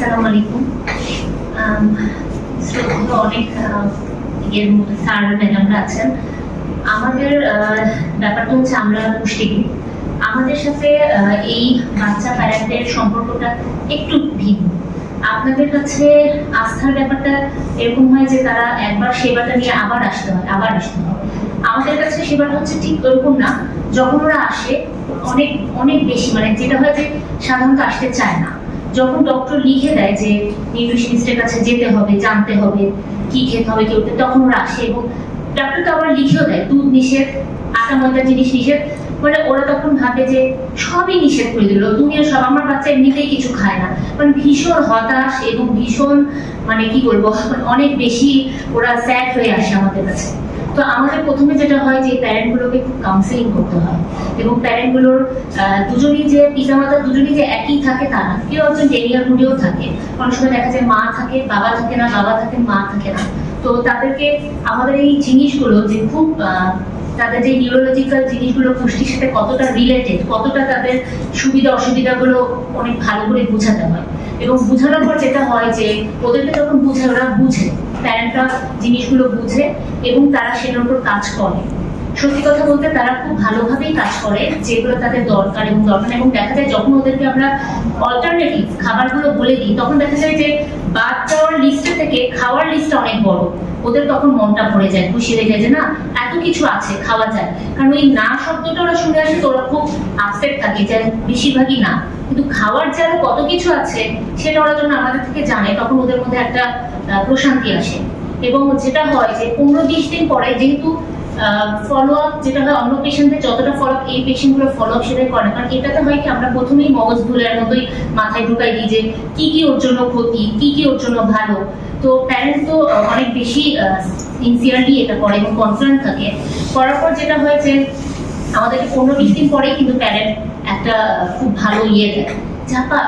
আসসালামু আলাইকুম। অনেক এর মধ্যে স্যার ম্যাডামরা আছেন। আমাদের ব্যাপারটা হচ্ছে আমরা পুষ্টিবিদ, আমাদের সাথে এই বাচ্চা প্যারেন্টের সম্পর্কটা একটু ভিন্ন। আপনাদের কাছে আস্থার ব্যাপারটা এরকম হয় যে তারা একবার সেবাটা নিয়ে আবার আসতে হয়। আমাদের কাছে সেবাটা হচ্ছে ঠিক ওরকম না। যখন ওরা আসে অনেক অনেক বেশি, মানে যেটা হয় যে সাধারণত আসতে চায় না। যখন ডক্টর লিখে দেয় যে নিউট্রিশনিস্টের কাছে যেতে হবে, জানতে হবে কি খেতে হবে কি, তখন ওরা আসে। এবং ডক্টর তো আবার লিখেও দেয় দুধ নিষেধ, আটা ময়দা জিনিস নিষেধ, মানে ওরা তখন ভাবে যে সবই নিষেধ করে দিল, দুনিয়ার সব, আমার বাচ্চা এমনিতেই কিছু খায় না। মানে ভীষণ হতাশ এবং ভীষণ, মানে কি বলবো, অনেক বেশি ওরা স্যাড হয়ে আসে আমাদের কাছে। তো আমাদের প্রথমে যেটা হয় যে প্যারেন্ট গুলোকে খুব কাউন্সিলিং করতে হয়। এবং প্যারেন্ট গুলোর দুজনই যে পিতামাতা দুজনই যে একই থাকে তা না, কেউ একজন ডেনিয়ার মুডেও থাকে। অনেক সময় দেখা যায় মা থাকে বাবা থাকে না, বাবা থাকে মা থাকে না। তো তাদেরকে আমাদের এই জিনিসগুলো যে খুব তাদের যে নিউরোলজিক্যাল জিনিসগুলো পুষ্টির সাথে কতটা রিলেটেড, কতটা তাদের সুবিধা অসুবিধাগুলো অনেক ভালো করে বোঝাতে হয়। এবং বোঝানোর পর যেটা হয় যে ওদেরকে যখন বোঝায়, ওরা বুঝে, প্যারেন্টরা জিনিসগুলো বুঝে এবং তারা সেটার উপর কাজ করে। সত্যি কথা বলতে তারা খুব ভালোভাবেই কাজ করে যেগুলো তাদের দরকার এবং দরকার। এবং দেখা যায় যখন ওদেরকে আমরা অল্টারনেটিভ খাবারগুলো বলে দিই, তখন দেখা যায় যে বাদ যাওয়ার লিস্টে থেকে খাওয়ার লিস্টটা অনেক বড়। ওদের তখন মনটা ভরে যায়, খুশি হয়ে যায় যে না, এত কিছু আছে, খাওয়া যায়। কারণ ওই না শব্দটা ওরা শুনে আসে তো ওরা খুব আপসেট থাকে যে বেশিরভাগই না, কিন্তু খাওয়ার যে আরো কত কিছু আছে সেটা ওরা যখন আমাদের থেকে জানে, তখন ওদের মধ্যে একটা প্রশান্তি আসে। এবং যেটা হয় যে 15-20 দিন পরে, যেহেতু ফলো আপ যেটা হয় অন্য পেশেন্টদের যতটা ফলো আপ এই পেশেন্টগুলো ফলো আপ সেটাই করে না। কারণ এটাতে হয় কি, আমরা প্রথমেই মগজ ধুলের মতোই মাথায় ঢুকাই দিই যে কি কি ওর জন্য ক্ষতি, কি কি ওর জন্য ভালো। তো প্যারেন্ট তো অনেক বেশি সিনসিয়ারলি এটা করে এবং কনফিডেন্ট থাকে। করার পর যেটা হয় যে আমাদেরকে 15-20 দিন পরেই কিন্তু প্যারেন্ট একটা খুব ভালো ইয়ে দেয়, চাপা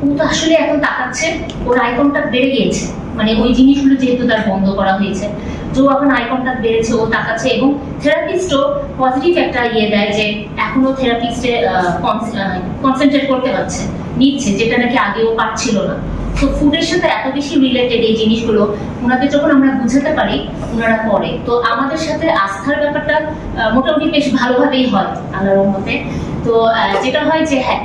ও তো আসলে এখন তাকাচ্ছে, ওর আই কন্টাক্ট বেড়ে গিয়েছে। মানে ওই জিনিসগুলো যেহেতু তার বন্ধ করা হয়েছে, তো এখন আই কন্টাক্ট বেড়েছে, ও তাকাচ্ছে। এবং থেরাপিস্টও পজিটিভ একটা ইয়ে দেয় যে এখনো থেরাপিস্টে কনসেন্ট্রেট করতে পারছে, নিচ্ছে, যেটা নাকি আগেও পারছিল না। তো ফুডের সাথে এত বেশি রিলেটেড এই জিনিসগুলো ওনাদের যখন আমরা বুঝাতে পারি, ওনারা করে। তো আমাদের সাথে আস্থার ব্যাপারটা মোটামুটি বেশ ভালোভাবেই হয় আল্লাহর রহমতে। তো যেটা হয় যে হ্যাঁ,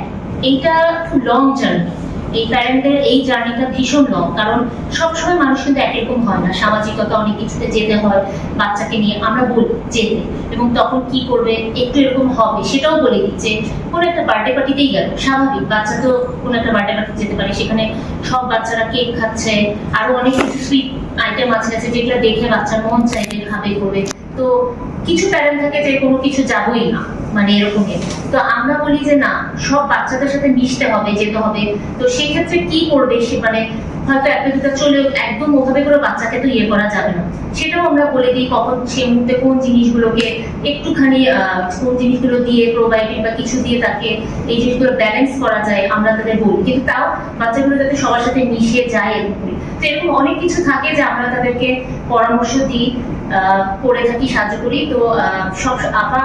এইটা খুব লং জার্নি, এই প্যারেন্টদের এই জার্নিটা ভীষণ লং। কারণ সবসময় মানুষ কিন্তু একরকম হয় না, সামাজিকতা অনেক কিছুতে যেতে হয় বাচ্চাকে নিয়ে, আমরা বলি যেতে। এবং তখন কি করবে, একটু এরকম হবে সেটাও বলে দিই যে কোনো একটা বার্থডে পার্টিতেই গেল, স্বাভাবিক বাচ্চা তো কোনো একটা বার্থডে পার্টি যেতে পারে, সেখানে সব বাচ্চারা কেক খাচ্ছে, আরো অনেক কিছু সুইট আইটেম আছে যেগুলো দেখে বাচ্চার মন চাইবে, খাবে, করবে। তো কিছু প্যারেন্ট থাকে যে কোনো কিছু যাবোই না, মানে এরকমই। তো আমরা বলি যে না, সব বাচ্চাদের সাথে মিশতে হবে, যেতে হবে। তো সেই ক্ষেত্রে কি করবে সে, মানে হয়তো একটা দুটা চলে একদম ওভাবে করে বাচ্চাকে তো ইয়ে করা যাবে না, সেটাও আমরা বলে দিই কখন সে মুহূর্তে কোন জিনিসগুলোকে একটুখানি কোন জিনিসগুলো দিয়ে প্রোবায়োটিক বা কিছু দিয়ে তাকে এই জিনিসগুলো ব্যালেন্স করা যায়, আমরা তাদের বলি। কিন্তু তাও বাচ্চাগুলো যাতে সবার সাথে মিশিয়ে যায় এরকম। তো এরকম অনেক কিছু থাকে যে আমরা তাদেরকে পরামর্শ দিই, করে থাকি, সাহায্য করি। তো সব আপা,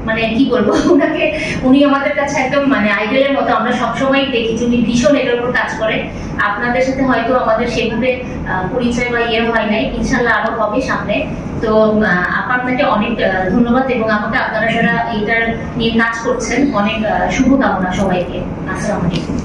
মানে কি বলবো, ওনাকে, উনি আমাদের কাছে একদম মানে আইডলের মতো। আমরা সবসময় দেখি যে উনি ভীষণ এটার উপর কাজ করে। আপনাদের সাথে হয়তো আমাদের সেভাবে পরিচয় বা ইয়ে হয় নাই, ইনশাল্লাহ আরো হবে সামনে। তো আপা, আপনাকে অনেক ধন্যবাদ। এবং আমাকে আপনারা যারা এইটার নিয়ে কাজ করছেন, অনেক শুভকামনা সবাইকে। আসসালামু আলাইকুম।